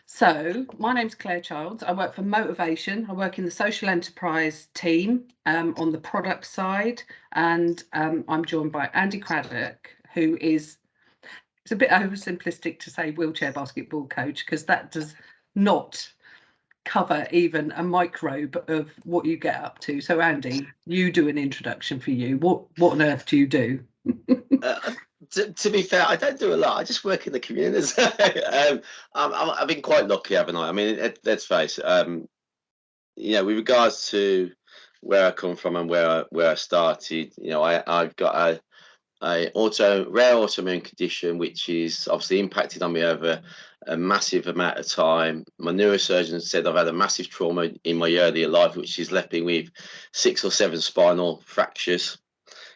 So, my name's Clare Childs. I work for Motivation. I work in the social enterprise team on the product side, and I'm joined by Andy Craddock, who is, it's a bit oversimplistic to say wheelchair basketball coach, because that does not cover even a microbe of what you get up to. So, Andy, you do an introduction for you. What on earth do you do? Uh, to be fair, I don't do a lot. I just work in the community. I've been quite lucky, haven't I? I mean, let's face it. With regards to where I come from and where I started, I've got a rare autoimmune condition, which is obviously impacted on me over a massive amount of time. My neurosurgeon said I've had a massive trauma in my earlier life, which has left me with 6 or 7 spinal fractures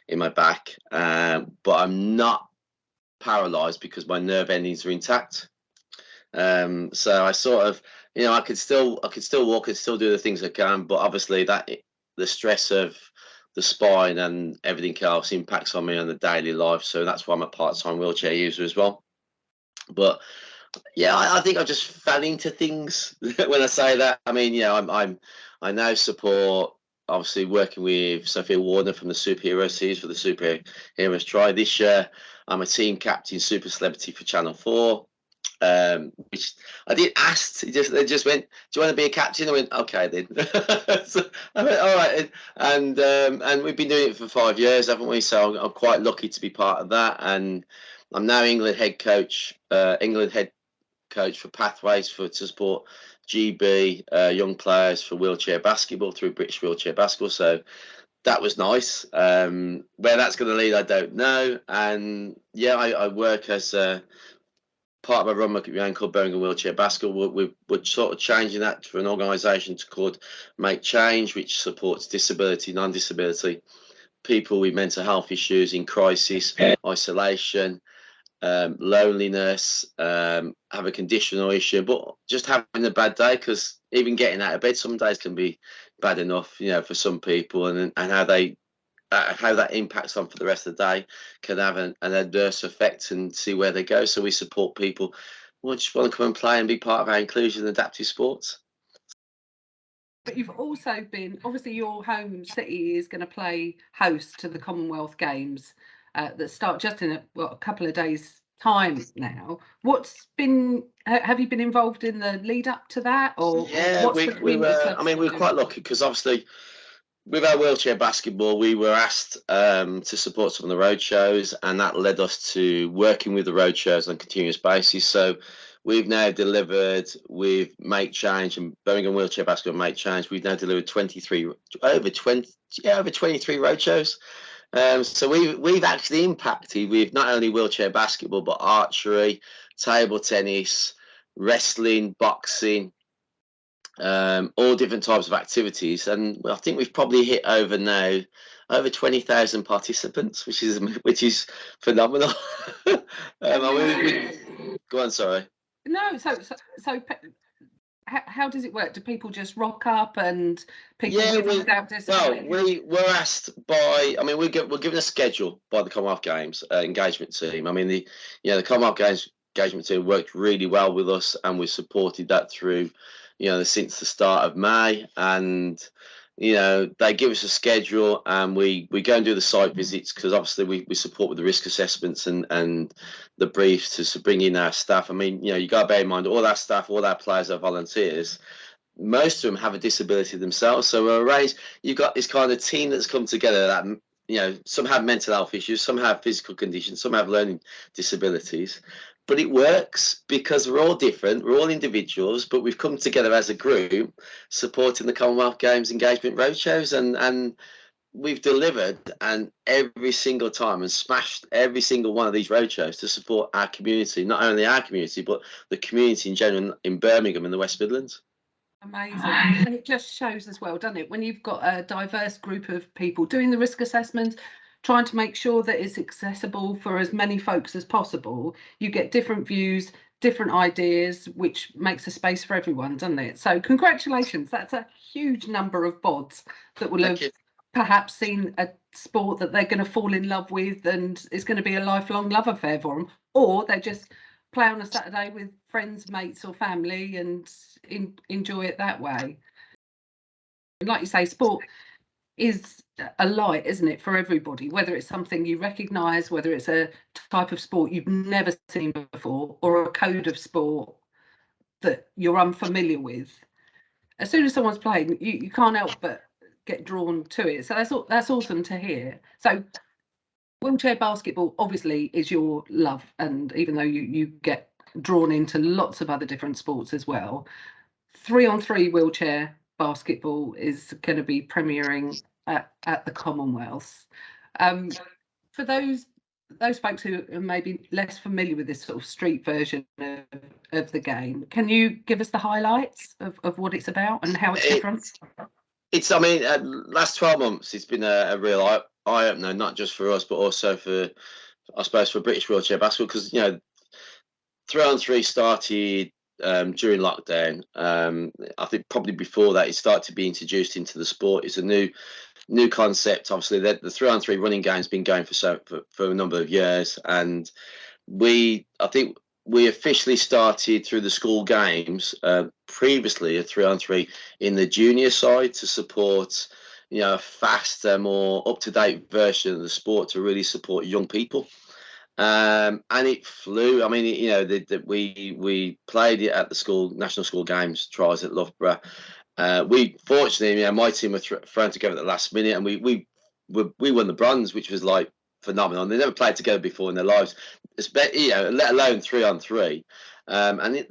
in my back, but I'm not paralyzed because my nerve endings are intact. So I sort of, I could still walk and still do the things I can, but obviously the stress of the spine and everything else impacts on me on the daily life. So that's why I'm a part-time wheelchair user as well. But yeah, I think I just fell into things when I say that. I mean, I now support, obviously, working with Sophia Warner from the Superhero Series for the Superheroes Try. This year, I'm a team captain super celebrity for Channel 4. Which I did ask. They just went, "Do you want to be a captain?" I went, "Okay then." So I went, "All right," and we've been doing it for 5 years, haven't we? So I'm quite lucky to be part of that, and I'm now England head coach for Pathways to support GB young players for wheelchair basketball through British Wheelchair Basketball. So that was nice. Where that's going to lead, I don't know. And yeah, I work as part of a run my own called Birmingham Wheelchair Basketball. We're sort of changing that for an organisation called Make Change, which supports disability, non-disability, people with mental health issues in crisis, isolation, loneliness, have a conditional issue, but just having a bad day, because even getting out of bed some days can be bad enough, for some people, and how that impacts on for the rest of the day can have an adverse effect, and see where they go. So we support people who just want to come and play and be part of our inclusion and adaptive sports. But you've also been, obviously, your home city is going to play host to the Commonwealth Games that start just in a couple of days' time now. Have you been involved in the lead up to that, or Yeah, what's the community club I mean, we were doing? quite lucky because obviously with our wheelchair basketball, we were asked to support some of the roadshows, and that led us to working with the roadshows on a continuous basis. So we've now delivered with Make Change and Birmingham Wheelchair Basketball Make Change. We've now delivered over 23 roadshows. So we've actually impacted with not only wheelchair basketball but archery, table tennis, wrestling, boxing, all different types of activities, and I think we've probably hit over 20,000 participants, which is phenomenal. Go on, sorry. No, how does it work? Do people just rock up, and people Yeah, with and without disabilities? we were asked by. I mean, we're given a schedule by the Commonwealth Games engagement team. I mean, the Commonwealth Games engagement team worked really well with us, and we supported that through, since the start of May. And they give us a schedule, and we go and do the site visits, because obviously we support with the risk assessments and the briefs to bring in our staff. I mean, you got to bear in mind all our staff, all our players are volunteers. Most of them have a disability themselves. So we're arranged. You've got this kind of team that's come together that, some have mental health issues, some have physical conditions, some have learning disabilities. But it works because we're all different, we're all individuals, but we've come together as a group supporting the Commonwealth Games engagement roadshows, and we've delivered, and every single time, and smashed every single one of these roadshows to support our community, not only our community, but the community in general in Birmingham and the West Midlands. Amazing. And it just shows as well, doesn't it, when you've got a diverse group of people doing the risk assessments, trying to make sure that it's accessible for as many folks as possible, you get different views, different ideas, which makes a space for everyone, doesn't it? So congratulations. That's a huge number of bods that will Thank have you. perhaps seen a sport that they're going to fall in love with, and it's going to be a lifelong love affair for them, or they just play on a Saturday with friends, mates, or family, and enjoy it that way. And like you say, sport is a light, isn't it, for everybody, whether it's something you recognise, whether it's a type of sport you've never seen before, or a code of sport that you're unfamiliar with. As soon as someone's playing, you can't help but get drawn to it. So that's awesome to hear. So wheelchair basketball obviously is your love, and even though you get drawn into lots of other different sports as well, 3-on-3 wheelchair basketball is going to be premiering at the Commonwealth. For those folks who are maybe less familiar with this sort of street version of the game, can you give us the highlights of what it's about and how it's different? I mean, last 12 months, it's been a real eye-opener, not just for us, but also for, I suppose, for British wheelchair basketball, because, 3-on-3 started during lockdown. I think probably before that, it started to be introduced into the sport. It's a new concept. Obviously, the 3-on-3 running game's been going for a number of years, and I think we officially started through the school games previously a 3-on-3 in the junior side to support a faster, more up-to-date version of the sport to really support young people. And it flew. I mean, we played it at the national school games trials at Loughborough. We fortunately, my team were thrown together at the last minute, and we won the bronze, which was like phenomenal. And they never played together before in their lives, let alone 3-on-3. And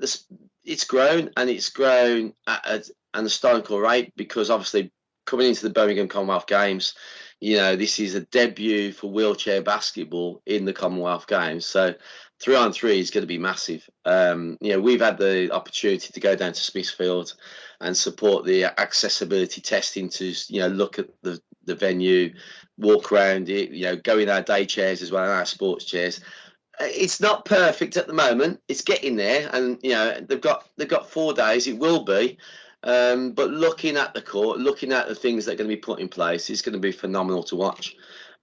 it's grown, and it's grown at an astronomical rate, because obviously coming into the Birmingham Commonwealth Games, this is a debut for wheelchair basketball in the Commonwealth Games. So 3-on-3 is going to be massive. We've had the opportunity to go down to Smithfield and support the accessibility testing to, look at the venue, walk around it, go in our day chairs as well, and our sports chairs. It's not perfect at the moment. It's getting there, and they've got 4 days. It will be. But looking at the court, looking at the things that are going to be put in place, it's going to be phenomenal to watch.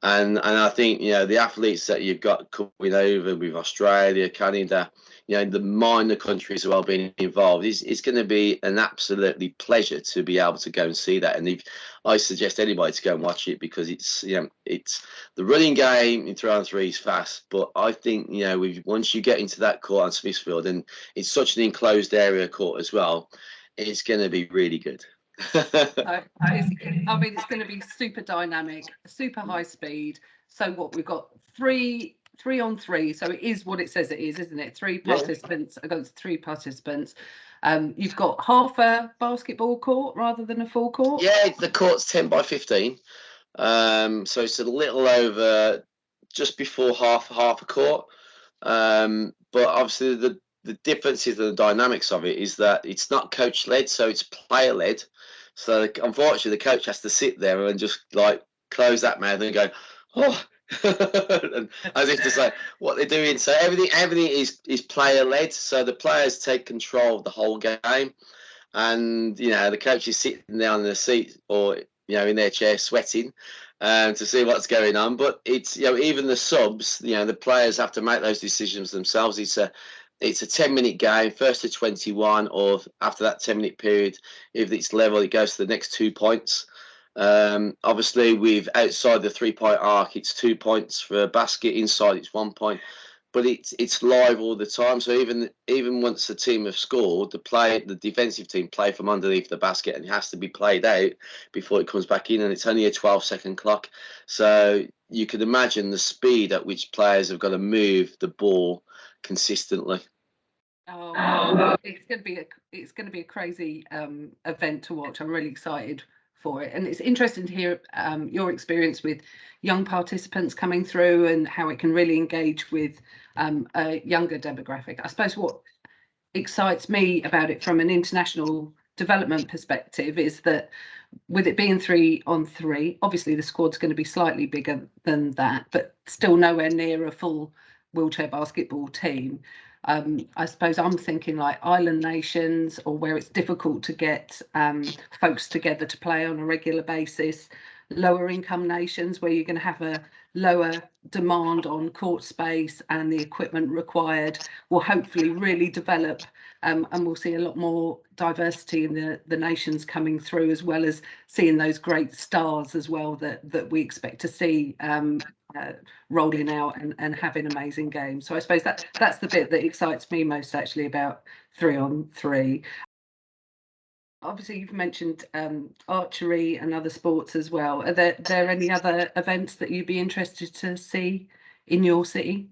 And I think the athletes that you've got coming over with Australia, Canada, the minor countries as well being involved, it's going to be an absolutely pleasure to be able to go and see that. And I suggest anybody to go and watch it, because it's the running game in 3-on-3 is fast, but I think once you get into that court on Smithfield, and it's such an enclosed area court as well, it's going to be really good. I mean, it's going to be super dynamic, super high speed. So what we've got 3-on-3. So it is what it says it is, isn't it? 3 participants against 3 participants. You've got half a basketball court rather than a full court. Yeah, the court's 10 by 15. So it's a little over, just before half a court. But obviously the differences and the dynamics of it is that it's not coach led, so it's player led. So unfortunately, the coach has to sit there and just like close that mouth and go, oh, and as if to say what they're doing. So everything is player led. So the players take control of the whole game, and the coach is sitting down in the seat, or in their chair sweating to see what's going on. But it's even the subs, the players have to make those decisions themselves. It's a 10-minute game, first to 21, or after that 10-minute period, if it's level, it goes to the next 2 points. Obviously, with outside the 3-point arc, it's 2 points for a basket. Inside, it's 1 point. But it's live all the time. So even once the team have scored, the defensive team play from underneath the basket, and it has to be played out before it comes back in. And it's only a 12-second clock. So you can imagine the speed at which players have got to move the ball consistently. Oh, it's going to be a crazy event to watch. I'm really excited for it, and it's interesting to hear your experience with young participants coming through and how it can really engage with a younger demographic. I suppose what excites me about it from an international development perspective is that with it being 3-on-3, obviously the squad's going to be slightly bigger than that, but still nowhere near a full wheelchair basketball team. I suppose I'm thinking like island nations, or where it's difficult to get folks together to play on a regular basis, lower income nations where you're going to have a lower demand on court space and the equipment required will hopefully really develop, and we'll see a lot more diversity in the nations coming through, as well as seeing those great stars as well that we expect to see rolling out and having amazing games. So I suppose that's the bit that excites me most actually about 3-on-3. Obviously, you've mentioned archery and other sports as well. Are there any other events that you'd be interested to see in your city?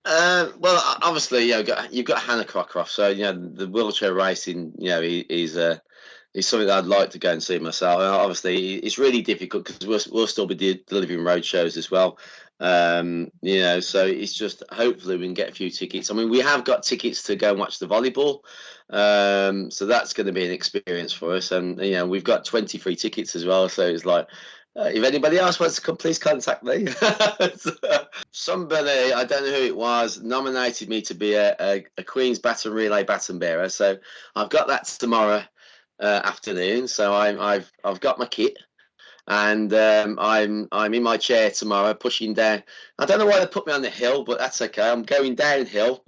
Well, obviously, you've got Hannah Cockcroft, so the wheelchair racing, is something that I'd like to go and see myself. And obviously, it's really difficult because we'll still be delivering road shows as well. So it's just hopefully we can get a few tickets. I mean, we have got tickets to go and watch the volleyball, so that's going to be an experience for us. And we've got 20 free tickets as well. So it's like, if anybody else wants to come, please contact me. Somebody, I don't know who it was, nominated me to be a Queen's Baton Relay baton bearer. So I've got that tomorrow afternoon. So I've got my kit, and I'm in my chair tomorrow pushing down. I don't know why they put me on the hill, but that's okay. I'm going downhill.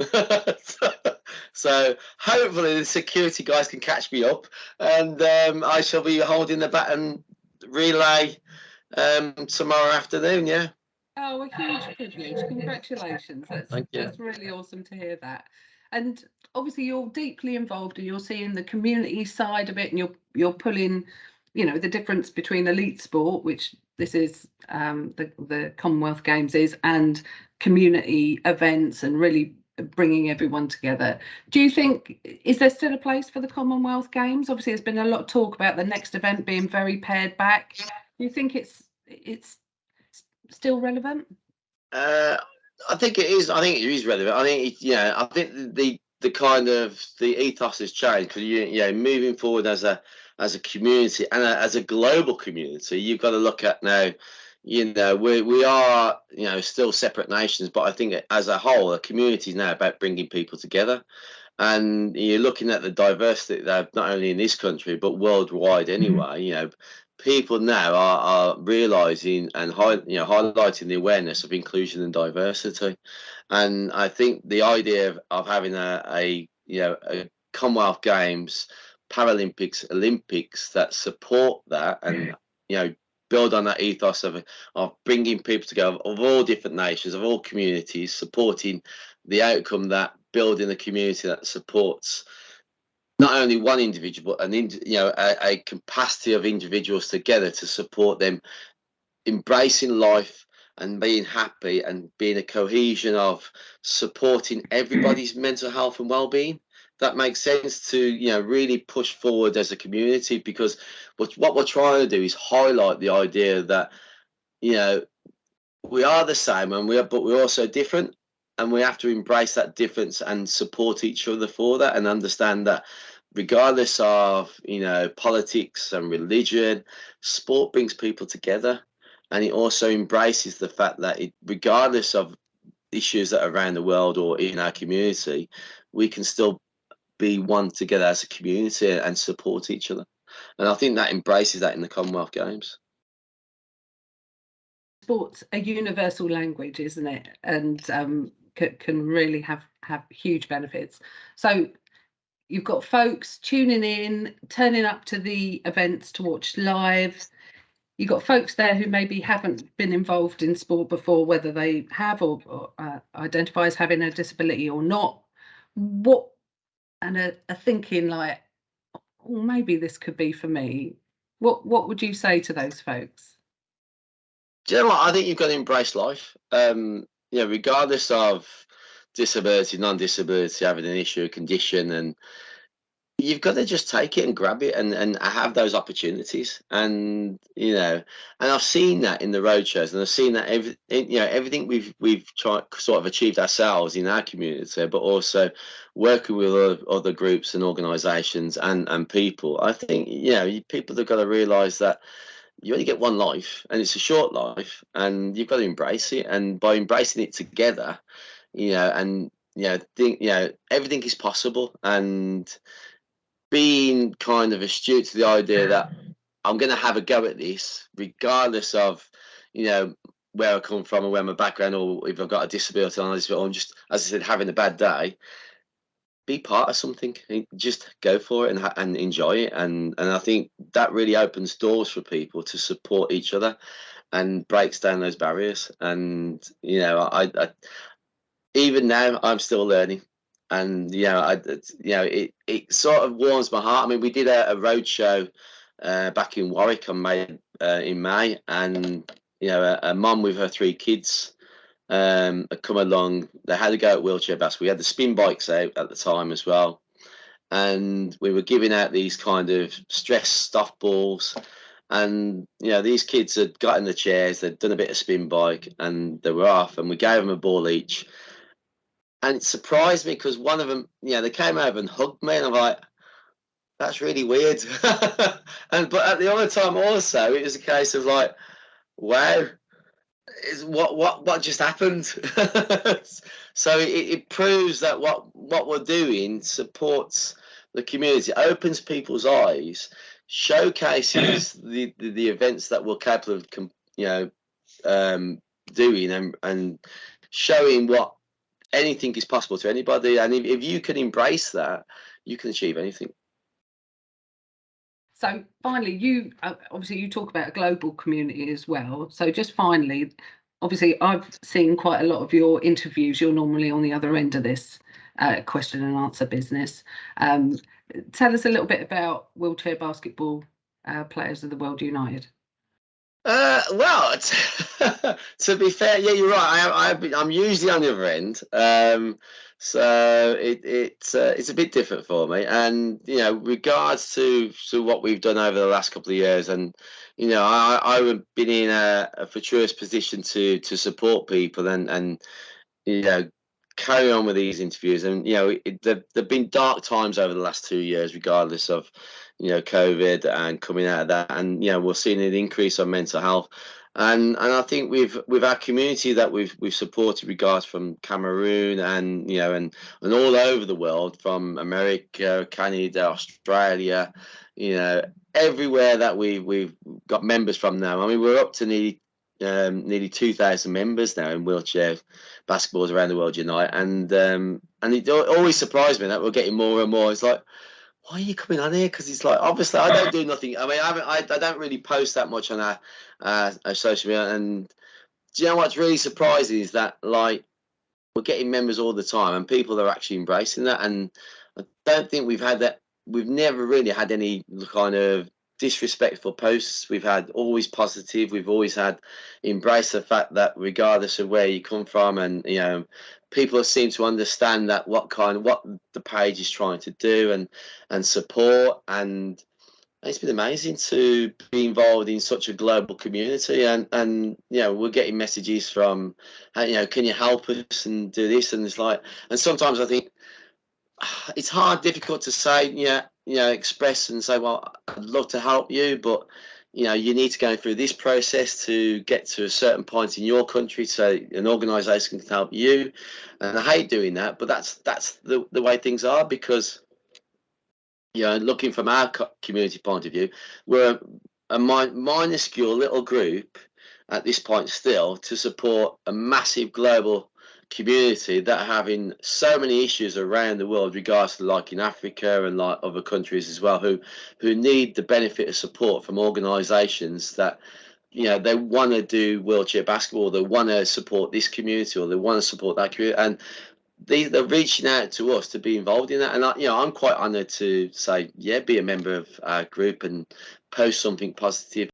So hopefully the security guys can catch me up, and I shall be holding the baton relay tomorrow afternoon. Yeah. Oh, a huge privilege. Congratulations. Thank you. That's really awesome to hear that. And obviously you're deeply involved and you're seeing the community side of it, and you're pulling, the difference between elite sport, which this is the Commonwealth Games is, and community events, and really bringing everyone together. Do you think, is there still a place for the Commonwealth Games? Obviously there's been a lot of talk about the next event being very pared back. Do you think it's still relevant? I think it is. I think it is relevant. I think I think the kind of the ethos has changed because moving forward as a community and as a global community, you've got to look at now. We are still separate nations, but I think as a whole, a community is now about bringing people together. And you're looking at the diversity that not only in this country but worldwide anyway. People now are realizing and highlighting the awareness of inclusion and diversity. And I think the idea of having a Commonwealth Games, Paralympics, Olympics that support that, and build on that ethos of bringing people together of all different nations, of all communities, supporting the outcome, that building a community that supports not only one individual, but a capacity of individuals together to support them embracing life and being happy, and being a cohesion of supporting everybody's mental health and well-being. That makes sense to really push forward as a community, because what we're trying to do is highlight the idea that we are the same, and but we're also different, and we have to embrace that difference and support each other for that, and understand that regardless of politics and religion, sport brings people together. And it also embraces the fact that regardless of issues that are around the world or in our community, we can still be one together as a community and support each other. And I think that embraces that in the Commonwealth Games. Sports a universal language, isn't it? And can really have huge benefits. So you've got folks tuning in, turning up to the events to watch live. You've got folks there who maybe haven't been involved in sport before, whether they have or identify as having a disability or not. And are thinking like, oh, maybe this could be for me. What would you say to those folks? Do you know what? I think you've got to embrace life. Regardless of disability, non-disability, having an issue, a condition, and you've got to just take it and grab it and have those opportunities. And I've seen that in the road shows, and I've seen that everything we've tried sort of achieved ourselves in our community, but also working with other groups and organisations and people. I think people have got to realise that you only get one life, and it's a short life, and you've got to embrace it. And by embracing it together, and think everything is possible. And being kind of astute to the idea that I'm going to have a go at this, regardless of where I come from and where my background, or if I've got a disability or I'm just, as I said, having a bad day, be part of something. Just go for it and enjoy it. And I think that really opens doors for people to support each other and breaks down those barriers. And I even now I'm still learning. And it sort of warms my heart. I mean, we did a road show back in Warwick in May, and a mum with her 3 kids had come along. They had to go at wheelchair basketball. We had the spin bikes out at the time as well, and we were giving out these kind of stress stuff balls. And these kids had got in the chairs, they'd done a bit of spin bike, and they were off. And we gave them a ball each, and it surprised me because one of them, they came over and hugged me, and I'm like, that's really weird. But at the other time also, it was a case of like, wow, is what just happened. So it proves that what we're doing supports the community, opens people's eyes, showcases the events that we're capable of doing, and showing what anything is possible to anybody. And if you can embrace that, you can achieve anything. So finally, you obviously you talk about a global community as well. So just finally, obviously I've seen quite a lot of your interviews. You're normally on the other end of this question and answer business. Tell us a little bit about wheelchair basketball players of the World United. Well, to be fair, yeah, you're right. I'm usually on the other end, so it's a bit different for me. And regards to what we've done over the last couple of years, and I've been in a fortuitous position to support people and carry on with these interviews. And there've been dark times over the last 2 years, regardless of COVID and coming out of that. And we're seeing an increase on mental health. And I think with our community that we've supported, regards from Cameroon and and all over the world, from America, Canada, Australia, everywhere that we've got members from now. I mean, we're up to nearly 2,000 members now in wheelchair basketballs around the world unite. And it always surprised me that we're getting more and more. It's like, why are you coming on here? Because it's like, obviously I don't do nothing. I mean, I don't really post that much on our social media. And do you know what's really surprising is that, like, we're getting members all the time, and people are actually embracing that. And I don't think we've had that. We've never really had any kind of disrespectful posts. We've had always positive. We've always had embrace the fact that regardless of where you come from, and people seem to understand that what the page is trying to do and support. And it's been amazing to be involved in such a global community. And we're getting messages from, can you help us and do this? And it's like, and sometimes I think it's difficult to say, express and say, well, I'd love to help you, but you need to go through this process to get to a certain point in your country so an organisation can help you. And I hate doing that, but that's the way things are, because looking from our community point of view, we're a minuscule little group at this point still to support a massive global community that are having so many issues around the world, regards to, like, in Africa and like other countries as well, who need the benefit of support from organisations that they want to do wheelchair basketball, they want to support this community, or they want to support that community. And they're reaching out to us to be involved in that. And I'm quite honoured to say, yeah, be a member of our group and post something positive